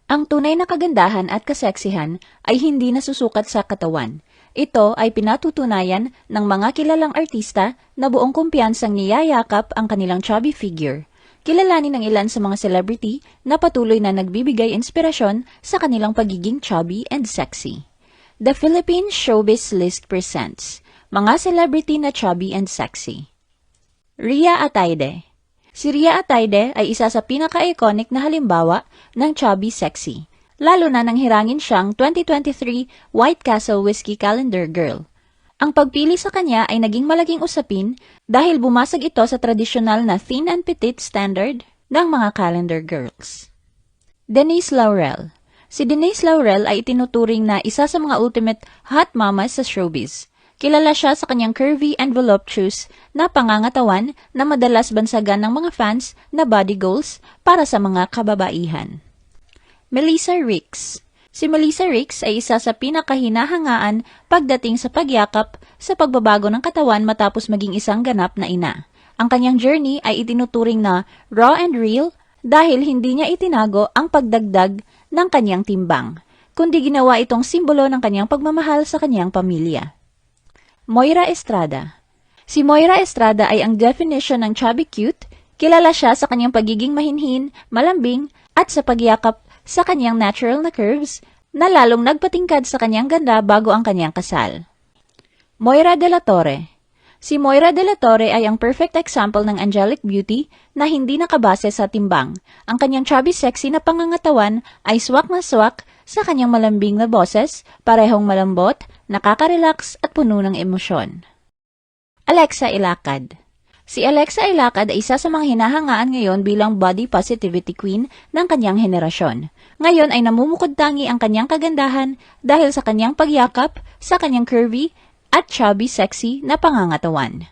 Ang tunay na kagandahan at kaseksihan ay hindi nasusukat sa katawan. Ito ay pinatutunayan ng mga kilalang artista na buong kumpiyansang niyayakap ang kanilang chubby figure. Kilalanin ng ilan sa mga celebrity na patuloy na nagbibigay inspirasyon sa kanilang pagiging chubby and sexy. The Philippine Showbiz List presents mga celebrity na chubby and sexy. Rhea Atayde. Si Rhea Atayde ay isa sa pinaka-iconic na halimbawa ng chubby sexy, lalo na nang hirangin siyang 2023 White Castle Whiskey Calendar Girl. Ang pagpili sa kanya ay naging malaking usapin dahil bumasag ito sa tradisyonal na thin and petite standard ng mga calendar girls. Denise Laurel. Si Denise Laurel ay itinuturing na isa sa mga ultimate hot mamas sa showbiz. Kilala siya sa kanyang curvy and voluptuous na pangangatawan na madalas bansagan ng mga fans na body goals para sa mga kababaihan. Melissa Ricks. Si Melissa Ricks ay isa sa pinakahinahangaan pagdating sa pagyakap sa pagbabago ng katawan matapos maging isang ganap na ina. Ang kanyang journey ay itinuturing na raw and real dahil hindi niya itinago ang pagdagdag ng kanyang timbang, kundi ginawa itong simbolo ng kanyang pagmamahal sa kanyang pamilya. Moira Estrada. Si Moira Estrada ay ang definition ng chubby cute. Kilala siya sa kanyang pagiging mahinhin, malambing, at sa pagyakap sa kanyang natural na curves na lalong nagpatingkad sa kanyang ganda bago ang kanyang kasal. Moira de la Torre. Si Moira de la Torre ay ang perfect example ng angelic beauty na hindi nakabase sa timbang. Ang kanyang chubby sexy na pangangatawan ay swak na swak sa kanyang malambing na boses, parehong malambot, nakaka-relax at puno ng emosyon. Alexa Ilacad. Si Alexa Ilacad ay isa sa mga hinahangaan ngayon bilang body positivity queen ng kanyang henerasyon. Ngayon ay namumukod-tangi ang kanyang kagandahan dahil sa kanyang pagyakap sa kanyang curvy at chubby sexy na pangangatawan.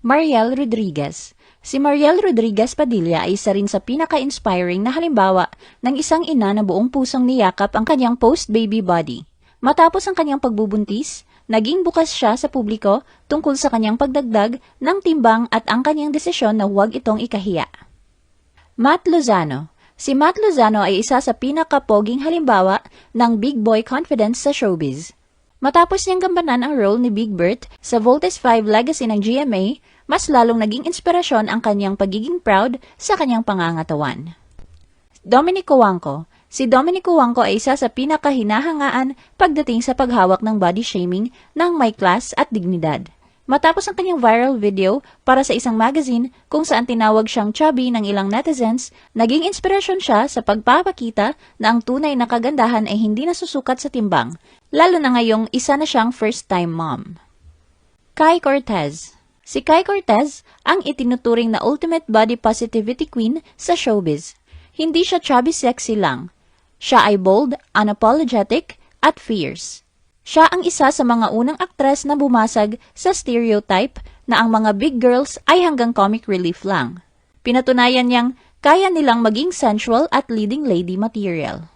Mariel Rodriguez. Si Mariel Rodriguez Padilla ay isa rin sa pinaka-inspiring na halimbawa ng isang ina na buong pusong niyakap ang kanyang post-baby body. Matapos ang kanyang pagbubuntis, naging bukas siya sa publiko tungkol sa kanyang pagdagdag ng timbang at ang kanyang desisyon na huwag itong ikahiya. Matt Lozano. Si Matt Lozano ay isa sa pinakapoging halimbawa ng big boy confidence sa showbiz. Matapos niyang gampanan ang role ni Big Bert sa Voltes 5 Legacy ng GMA, mas lalong naging inspirasyon ang kanyang pagiging proud sa kanyang pangangatawan. Dominic Cuangco. Si Dominic Cuangco ay isa sa pinakahinahangaan pagdating sa paghawak ng body shaming ng may class at dignidad. Matapos ang kanyang viral video para sa isang magazine kung saan tinawag siyang chubby ng ilang netizens, naging inspirasyon siya sa pagpapakita na ang tunay na kagandahan ay hindi nasusukat sa timbang, lalo na ngayong isa na siyang first-time mom. Kai Cortez. Si Kai Cortez ang itinuturing na ultimate body positivity queen sa showbiz. Hindi siya chubby sexy lang. Siya ay bold, unapologetic, at fierce. Siya ang isa sa mga unang aktres na bumasag sa stereotype na ang mga big girls ay hanggang comic relief lang. Pinatunayan niyang kaya nilang maging sensual at leading lady material.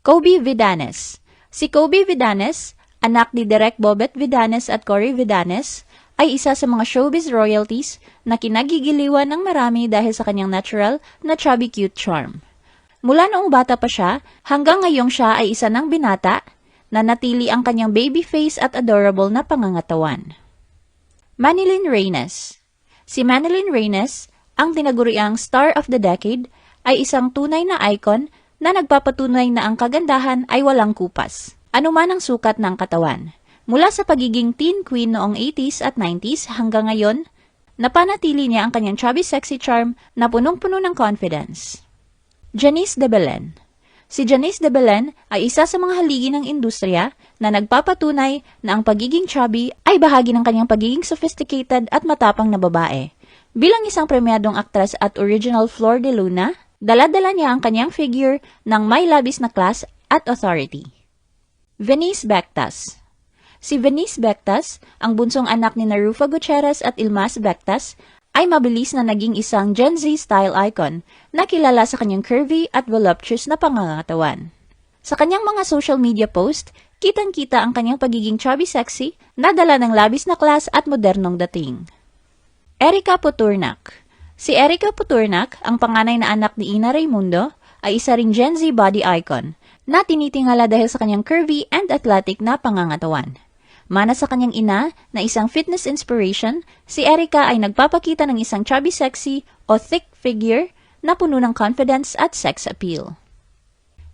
Kobe Vidanes. Si Kobe Vidanes, anak ni Direk Bobet Vidanes at Cory Vidanes, ay isa sa mga showbiz royalties na kinagigiliwan ng marami dahil sa kanyang natural na chubby cute charm. Mula noong bata pa siya, hanggang ngayong siya ay isa ng binata na natili ang kanyang baby face at adorable na pangangatawan. Manilyn Reynes. Si Manilyn Reynes, ang tinaguriang Star of the Decade, ay isang tunay na icon na nagpapatunay na ang kagandahan ay walang kupas, anuman ang sukat ng katawan. Mula sa pagiging teen queen noong 80s at 90s hanggang ngayon, napanatili niya ang kanyang chubby sexy charm na punong-puno ng confidence. Janice de Belen. Si Janice de Belen ay isa sa mga haligi ng industriya na nagpapatunay na ang pagiging chubby ay bahagi ng kanyang pagiging sophisticated at matapang na babae. Bilang isang premyadong aktres at original Flor de Luna, dala-dala niya ang kanyang figure ng may labis na class at authority. Venice Bectas. Si Venice Bectas, ang bunsong anak ni Rufa Gutierrez at Ilmas Bectas, ay mabilis na naging isang Gen Z style icon na kilala sa kanyang curvy at voluptuous na pangangatawan. Sa kanyang mga social media post, kitang-kita ang kanyang pagiging chubby sexy na dala ng labis na class at modernong dating. Erica Puturnac. Si Erica Puturnac, ang panganay na anak ni Ina Raimundo, ay isa ring Gen Z body icon na tinitingala dahil sa kanyang curvy and athletic na pangangatawan. Mana sa kanyang ina na isang fitness inspiration, si Erica ay nagpapakita ng isang chubby sexy o thick figure na puno ng confidence at sex appeal.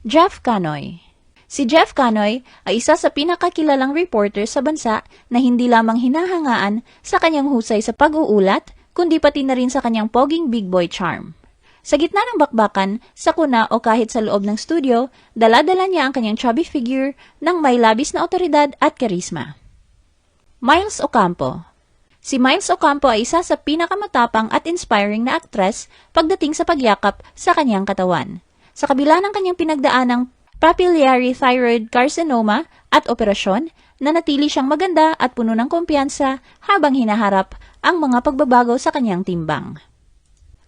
Jeff Canoy. Si Jeff Canoy ay isa sa pinakakilalang reporter sa bansa na hindi lamang hinahangaan sa kanyang husay sa pag-uulat, kundi pati na rin sa kanyang poging big boy charm. Sa gitna ng bakbakan, sa kuna o kahit sa loob ng studio, dala-dala niya ang kanyang chubby figure ng may labis na otoridad at karisma. Miles Ocampo. Si Miles Ocampo ay isa sa pinakamatapang at inspiring na aktres pagdating sa pagyakap sa kanyang katawan. Sa kabila ng kanyang pinagdaanang papillary thyroid carcinoma at operasyon, nanatili siyang maganda at puno ng kumpiyansa habang hinaharap ang mga pagbabago sa kanyang timbang.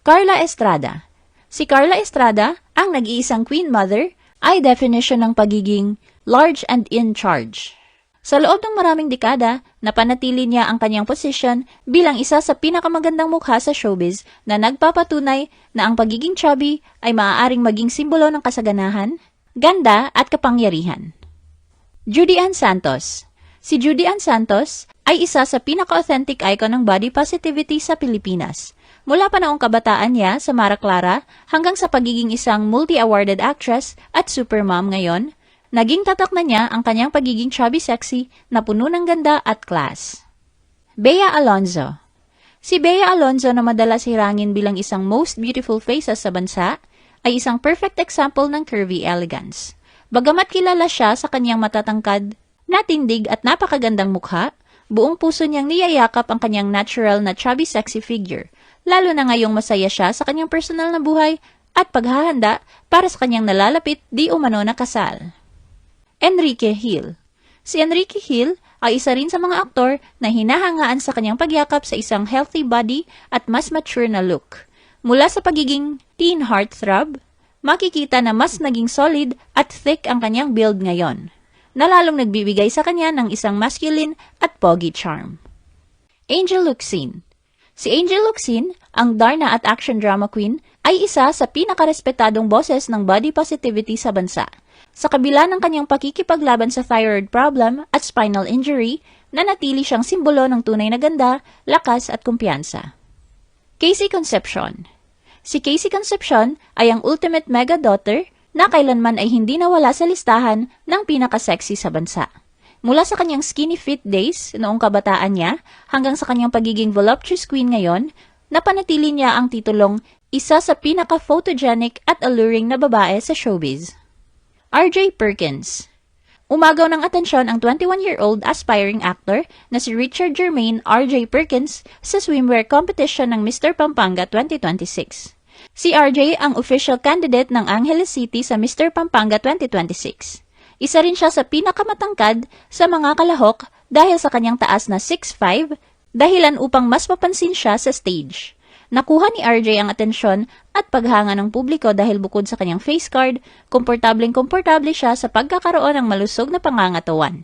Carla Estrada. Si Carla Estrada, ang nag-iisang queen mother, ay definition ng pagiging large and in charge. Sa loob ng maraming dekada, napanatili niya ang kanyang posisyon bilang isa sa pinakamagandang mukha sa showbiz na nagpapatunay na ang pagiging chubby ay maaaring maging simbolo ng kasaganahan, ganda at kapangyarihan. Judy Ann Santos. Si Judy Ann Santos ay isa sa pinaka-authentic icon ng body positivity sa Pilipinas. Mula pa noong kabataan niya sa Mara Clara hanggang sa pagiging isang multi-awarded actress at supermom ngayon, naging tatak na niya ang kanyang pagiging chubby sexy na puno ng ganda at class. Bea Alonzo. Si Bea Alonzo na madalas hirangin bilang isang most beautiful faces sa bansa, ay isang perfect example ng curvy elegance. Bagamat kilala siya sa kanyang matatangkad, natindig at napakagandang mukha, buong puso niyang niyayakap ang kanyang natural na chubby sexy figure, lalo na ngayong masaya siya sa kanyang personal na buhay at paghahanda para sa kanyang nalalapit di umano na kasal. Enrique Hill. Si Enrique Hill ay isa rin sa mga aktor na hinahangaan sa kanyang pagyakap sa isang healthy body at mas mature na look. Mula sa pagiging teen heartthrob, makikita na mas naging solid at thick ang kanyang build ngayon, na lalong nagbibigay sa kanya ng isang masculine at pogi charm. Angel Locsin. Si Angel Locsin, ang Darna at action drama queen, ay isa sa pinakarespetadong boses ng body positivity sa bansa. Sa kabila ng kanyang pakikipaglaban sa thyroid problem at spinal injury, nanatili siyang simbolo ng tunay na ganda, lakas at kumpiyansa. Casey Concepcion. Si Casey Concepcion ay ang ultimate mega daughter na kailanman ay hindi nawala sa listahan ng pinaka-sexy sa bansa. Mula sa kanyang skinny fit days noong kabataan niya hanggang sa kanyang pagiging voluptuous queen ngayon, napanatili niya ang titulong isa sa pinaka-photogenic at alluring na babae sa showbiz. RJ Perkins. Umagaw ng atensyon ang 21-year-old aspiring actor na si Richard Jermaine RJ Perkins sa swimwear competition ng Mr. Pampanga 2026. Si RJ ang official candidate ng Angeles City sa Mr. Pampanga 2026. Isa rin siya sa pinakamatangkad sa mga kalahok dahil sa kanyang taas na 6'5", dahilan upang mas mapansin siya sa stage. Nakuha ni RJ ang atensyon at paghanga ng publiko dahil bukod sa kanyang face card, komportableng-komportable siya sa pagkakaroon ng malusog na pangangatawan.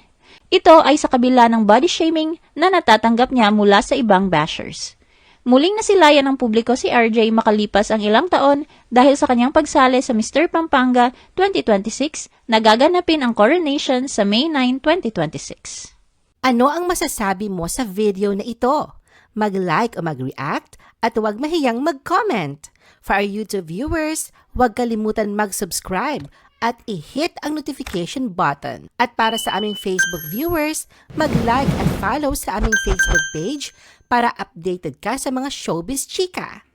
Ito ay sa kabila ng body shaming na natatanggap niya mula sa ibang bashers. Muling nasilayan ng publiko si RJ makalipas ang ilang taon dahil sa kanyang pagsali sa Mr. Pampanga 2026 na gaganapin ang coronation sa May 9, 2026. Ano ang masasabi mo sa video na ito? Mag-like o mag-react at huwag mahiyang mag-comment. For our YouTube viewers, huwag kalimutan mag-subscribe at i-hit ang notification button. At para sa aming Facebook viewers, mag-like at follow sa aming Facebook page para updated ka sa mga showbiz chika.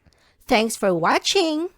Thanks for watching!